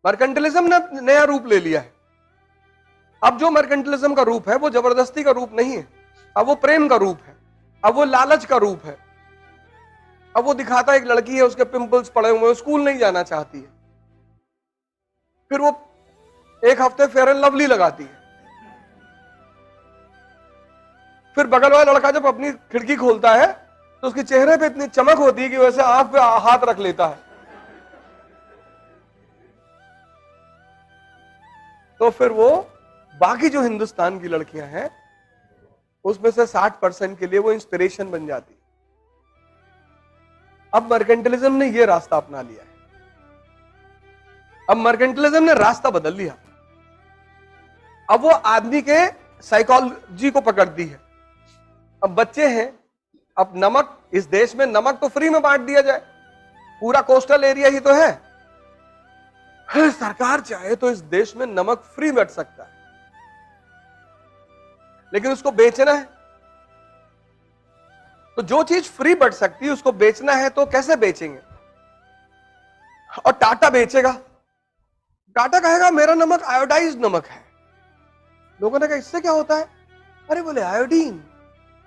Mercantilism ने नया रूप ले लिया है। अब जो मर्केंटलिज्म का रूप है वो जबरदस्ती का रूप नहीं है, अब वो प्रेम का रूप है, अब वो लालच का रूप है। अब वो दिखाता है एक लड़की है, उसके पिंपल्स पड़े हुए हैं, स्कूल नहीं जाना चाहती है, फिर वो एक हफ्ते फेयर एंड लवली लगाती है, फिर बगल वाला लड़का जब अपनी खिड़की खोलता है तो उसके चेहरे पे इतनी चमक होती है कि वैसे आंख पे हाथ रख लेता है। तो फिर वो बाकी जो हिंदुस्तान की लड़कियां हैं उसमें से 60% के लिए वो इंस्पिरेशन बन जाती है। अब मर्केंटलिज्म ने ये रास्ता अपना लिया है, अब मर्केंटलिज्म ने रास्ता बदल लिया। अब वो आदमी के साइकोलॉजी को पकड़ दी है। अब बच्चे हैं, अब नमक, इस देश में नमक तो फ्री में बांट दिया जाए, पूरा कोस्टल एरिया ही तो है। सरकार चाहे तो इस देश में नमक फ्री बट सकता है, लेकिन उसको बेचना है। तो जो चीज फ्री बट सकती है उसको बेचना है, तो कैसे बेचेंगे? और टाटा बेचेगा, टाटा कहेगा मेरा नमक आयोडाइज्ड नमक है। लोगों ने कहा इससे क्या होता है? अरे बोले आयोडीन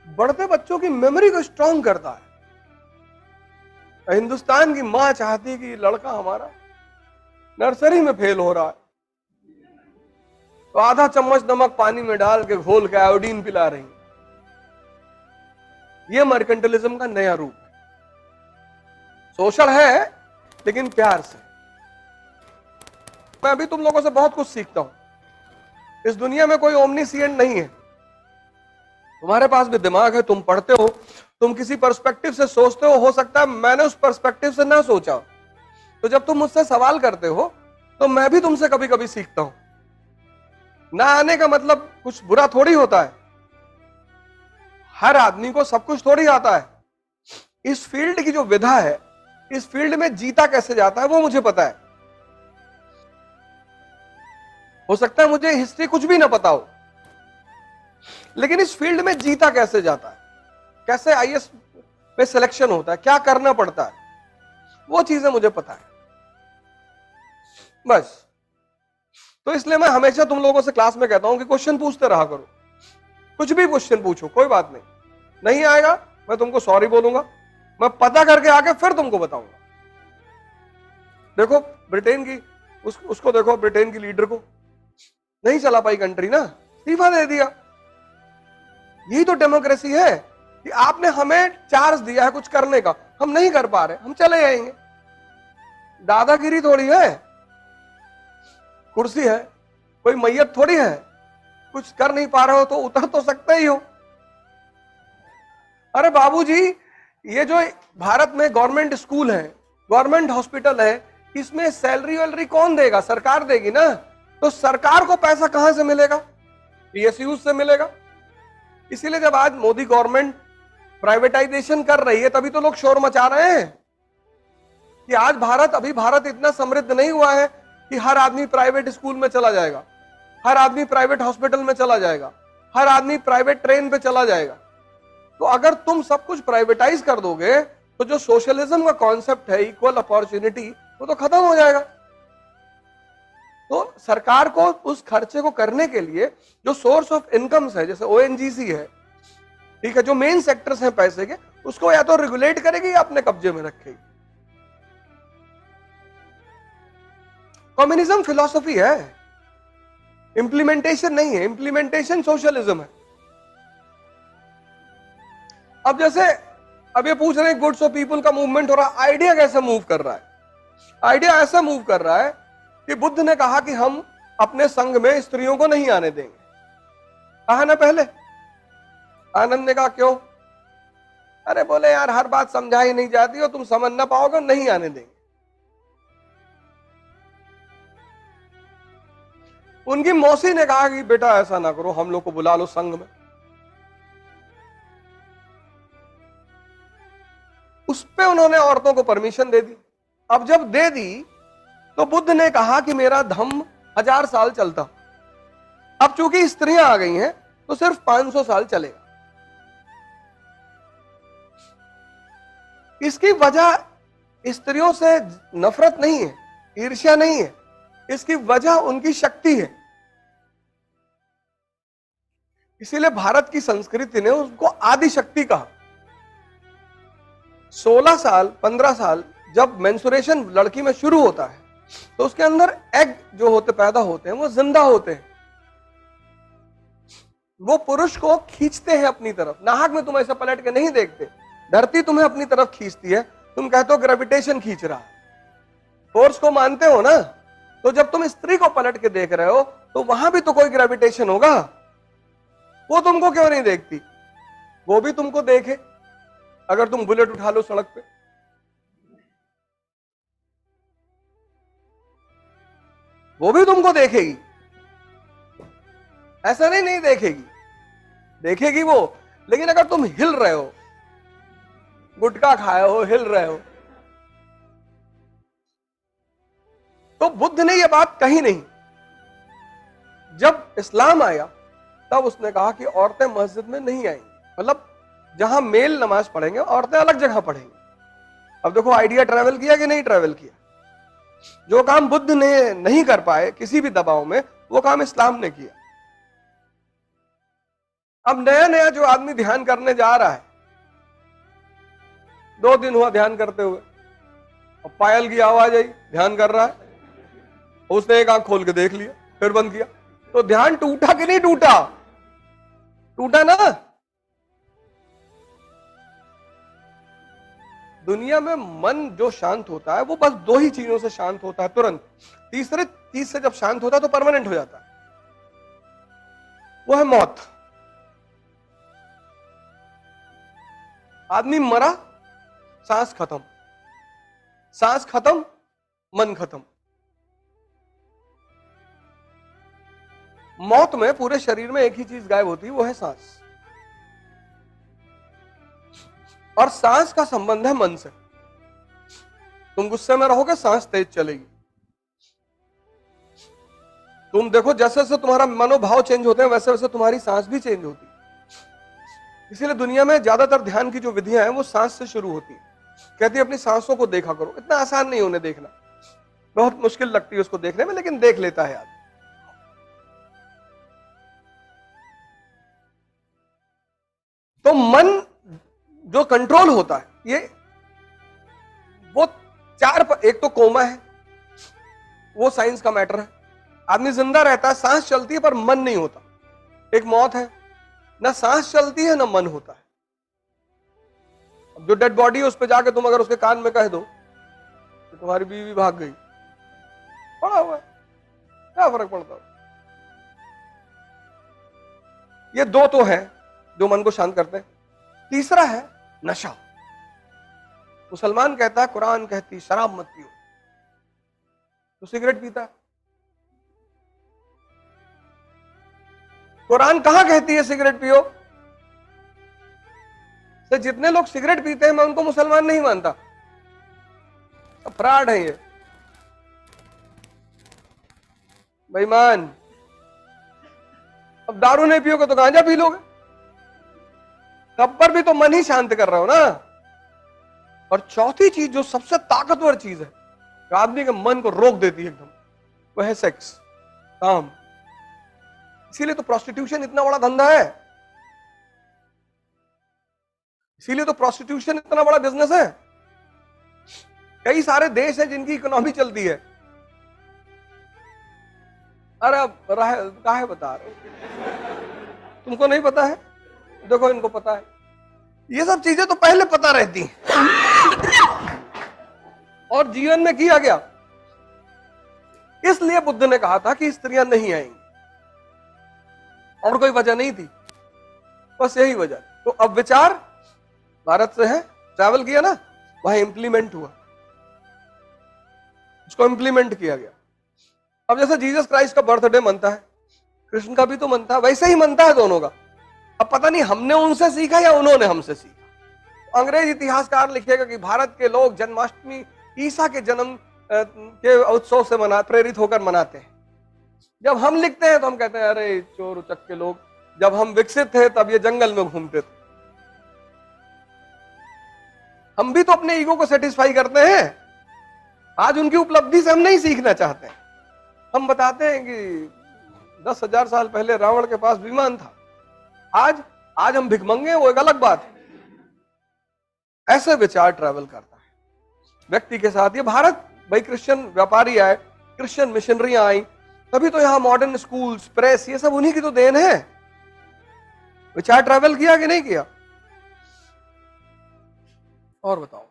बढ़ते बच्चों की मेमोरी को स्ट्रांग करता है। हिंदुस्तान की मां चाहती कि लड़का हमारा नर्सरी में फेल हो रहा है, तो आधा चम्मच नमक पानी में डाल के घोल के आयोडीन पिला रही। यह मर्केंटलिज्म का नया रूप है। सोशल है लेकिन प्यार से। मैं अभी तुम लोगों से बहुत कुछ सीखता हूं। इस दुनिया में कोई ओमनीसिएंट नहीं है। तुम्हारे पास भी दिमाग है, तुम पढ़ते हो, तुम किसी पर्सपेक्टिव से सोचते हो सकता है मैंने उस पर्सपेक्टिव से ना सोचा। तो जब तुम मुझसे सवाल करते हो तो मैं भी तुमसे कभी कभी सीखता हूं। ना आने का मतलब कुछ बुरा थोड़ी होता है। हर आदमी को सब कुछ थोड़ी आता है। इस फील्ड की जो विधा है, इस फील्ड में जीता कैसे जाता है वो मुझे पता है। हो सकता है मुझे हिस्ट्री कुछ भी ना पता हो, लेकिन इस फील्ड में जीता कैसे जाता है, कैसे आईएएस में सिलेक्शन होता है, क्या करना पड़ता है, वो चीजें मुझे पता है बस। तो इसलिए मैं हमेशा तुम लोगों से क्लास में कहता हूं कि क्वेश्चन पूछते रहा करो। कुछ भी क्वेश्चन पूछो, कोई बात नहीं, नहीं आएगा मैं तुमको सॉरी बोलूंगा, मैं पता करके आके फिर तुमको बताऊंगा। देखो ब्रिटेन की उसको देखो, ब्रिटेन की लीडर को नहीं चला पाई कंट्री ना, इस्तीफा दे दिया। यही तो डेमोक्रेसी है कि आपने हमें चार्ज दिया है कुछ करने का, हम नहीं कर पा रहे, हम चले जाएंगे। दादागिरी थोड़ी है, कुर्सी है, कोई मैयत थोड़ी है। कुछ कर नहीं पा रहे हो तो उतर तो सकते ही हो। अरे बाबूजी, ये जो भारत में गवर्नमेंट स्कूल है, गवर्नमेंट हॉस्पिटल है, इसमें सैलरी वैलरी कौन देगा? सरकार देगी ना। तो सरकार को पैसा कहां से मिलेगा? पीएसयू से मिलेगा। इसीलिए जब आज मोदी गवर्नमेंट प्राइवेटाइजेशन कर रही है तभी तो लोग शोर मचा रहे हैं कि आज भारत इतना समृद्ध नहीं हुआ है कि हर आदमी प्राइवेट स्कूल में चला जाएगा, हर आदमी प्राइवेट हॉस्पिटल में चला जाएगा, हर आदमी प्राइवेट ट्रेन पे चला जाएगा। तो अगर तुम सब कुछ प्राइवेटाइज कर दोगे तो जो सोशलिज्म का कॉन्सेप्ट है, इक्वल अपॉर्चुनिटी, वो तो खत्म हो जाएगा। तो सरकार को उस खर्चे को करने के लिए जो सोर्स ऑफ इनकम्स है, जैसे ओएनजीसी है, ठीक है, जो मेन सेक्टर्स हैं पैसे के, उसको या तो रेगुलेट करेगी या अपने कब्जे में रखेगी। कम्युनिज्म फिलॉसफी है, इंप्लीमेंटेशन नहीं है। इंप्लीमेंटेशन सोशलिज्म है। अब जैसे अब ये पूछ रहे हैं गुड्स ऑफ पीपल का मूवमेंट हो रहा है, आइडिया कैसे मूव कर रहा है? आइडिया ऐसा मूव कर रहा है कि बुद्ध ने कहा कि हम अपने संघ में स्त्रियों को नहीं आने देंगे। कहा ना पहले। आनंद ने कहा क्यों? अरे बोले यार हर बात समझाई नहीं जाती और तुम समझ ना पाओगे, नहीं आने देंगे। उनकी मौसी ने कहा कि बेटा ऐसा ना करो, हम लोग को बुला लो संघ में। उस पे उन्होंने औरतों को परमिशन दे दी। अब जब दे दी तो बुद्ध ने कहा कि मेरा धम्म 1000 साल चलता, अब चूंकि स्त्रियां आ गई हैं तो सिर्फ 500 साल चलेगा। इसकी वजह स्त्रियों से नफरत नहीं है, ईर्ष्या नहीं है, इसकी वजह उनकी शक्ति है। इसीलिए भारत की संस्कृति ने उसको आदि शक्ति कहा। 16 साल 15 साल जब मेंसुरेशन लड़की में शुरू होता है तो उसके अंदर एग जो होते पैदा होते हैं वो जिंदा होते हैं, वो पुरुष को खींचते हैं अपनी तरफ। नाहक में तुम ऐसा पलट के नहीं देखते, धरती तुम्हें अपनी तरफ खींचती है, तुम कहते हो ग्रेविटेशन खींच रहा है, फोर्स को मानते हो ना। तो जब तुम स्त्री को पलट के देख रहे हो तो वहां भी तो कोई ग्रेविटेशन होगा, वो तुमको क्यों नहीं देखती? वो भी तुमको देखे। अगर तुम बुलेट उठा लो सड़क पे, वो भी तुमको देखेगी। ऐसा नहीं देखेगी, देखेगी वो। लेकिन अगर तुम हिल रहे हो, गुटखा खाए हो, हिल रहे हो, तो बुद्ध ने यह बात कही नहीं। जब इस्लाम आया तब उसने कहा कि औरतें मस्जिद में नहीं आएंगी, मतलब जहां मेल नमाज पढ़ेंगे औरतें अलग जगह पढ़ेंगी। अब देखो आइडिया ट्रैवल किया कि नहीं ट्रैवल किया? जो काम बुद्ध ने नहीं कर पाए किसी भी दबाव में, वो काम इस्लाम ने किया। अब नया नया जो आदमी ध्यान करने जा रहा है, 2 दिन हुआ ध्यान करते हुए, और पायल की आवाज आई, ध्यान कर रहा है, उसने एक आंख खोल के देख लिया, फिर बंद किया, तो ध्यान टूटा कि नहीं टूटा? टूटा ना। दुनिया में मन जो शांत होता है वो बस 2 ही चीजों से शांत होता है तुरंत। तीसरे चीज से जब शांत होता है तो परमानेंट हो जाता है, वो है मौत। आदमी मरा, सांस खत्म, सांस खत्म, मन खत्म। मौत में पूरे शरीर में एक ही चीज गायब होती है, वो है सांस। और सांस का संबंध है मन से। तुम गुस्से में रहोगे, सांस तेज चलेगी। तुम देखो जैसे जैसे तुम्हारा मनोभाव चेंज होते हैं वैसे वैसे तुम्हारी सांस भी चेंज होती है। इसीलिए दुनिया में ज्यादातर ध्यान की जो विधियां हैं वो सांस से शुरू होती है। कहती है अपनी सांसों को देखा करो। इतना आसान नहीं उन्हें देखना, बहुत मुश्किल लगती है उसको देखने में, लेकिन देख लेता है आदमी। तो मन जो कंट्रोल होता है, ये वो 4 एक तो कोमा है, वो साइंस का मैटर है। आदमी जिंदा रहता है, सांस चलती है पर मन नहीं होता। एक मौत है, ना सांस चलती है ना मन होता है। अब जो डेड बॉडी है उस पर जाके तुम अगर उसके कान में कह दो कि तुम्हारी बीवी भाग गई, पड़ा हुआ है, क्या फर्क पड़ता है? ये 2 तो है जो मन को शांत करते हैं। तीसरा है नशा। मुसलमान कहता है, कुरान कहती शराब मत पियो, तो सिगरेट पीता है। कुरान कहां कहती है सिगरेट पियो? तो जितने लोग सिगरेट पीते हैं मैं उनको मुसलमान नहीं मानता, फ्रॉड है ये, बेईमान। अब दारू नहीं पियोगे तो गांजा पी लोगे, तब पर भी तो मन ही शांत कर रहे हो ना। और चौथी चीज जो सबसे ताकतवर चीज है, जो आदमी के मन को रोक देती है एकदम, वह है सेक्स, काम। इसीलिए तो प्रोस्टिट्यूशन इतना बड़ा धंधा है, इसीलिए तो प्रोस्टिट्यूशन इतना बड़ा बिजनेस है। कई सारे देश हैं जिनकी इकोनॉमी चलती है। अरे अब काहे बता रहे हो? तुमको नहीं पता है? देखो इनको पता है। ये सब चीजें तो पहले पता रहती और जीवन में किया गया। इसलिए बुद्ध ने कहा था कि स्त्रियां नहीं आएंगी, और कोई वजह नहीं थी, बस यही वजह। तो अब विचार भारत से है, ट्रैवल किया ना, वहां इंप्लीमेंट हुआ, उसको इंप्लीमेंट किया गया। अब जैसे जीसस क्राइस्ट का बर्थडे मनता है, कृष्ण का भी तो मनता है, वैसे ही मनता है दोनों का। अब पता नहीं हमने उनसे सीखा या उन्होंने हमसे सीखा। अंग्रेज इतिहासकार लिखेगा कि भारत के लोग जन्माष्टमी ईसा के जन्म के उत्सव से प्रेरित होकर मनाते हैं। जब हम लिखते हैं तो हम कहते हैं अरे चोर उचक के लोग, जब हम विकसित थे तब ये जंगल में घूमते थे। हम भी तो अपने ईगो को सेटिस्फाई करते हैं। आज उनकी उपलब्धि से हम नहीं सीखना चाहते हैं। हम बताते हैं कि 10,000 साल पहले रावण के पास विमान था। आज हम भिखमंगे, वो एक अलग बात है। ऐसे विचार ट्रैवल करता है व्यक्ति के साथ। ये भारत, भाई क्रिश्चियन व्यापारी आए, क्रिश्चियन मिशनरियां आई, तभी तो यहाँ मॉडर्न स्कूल्स, प्रेस, ये सब उन्हीं की तो देन है। विचार ट्रैवल किया कि नहीं किया? और बताओ।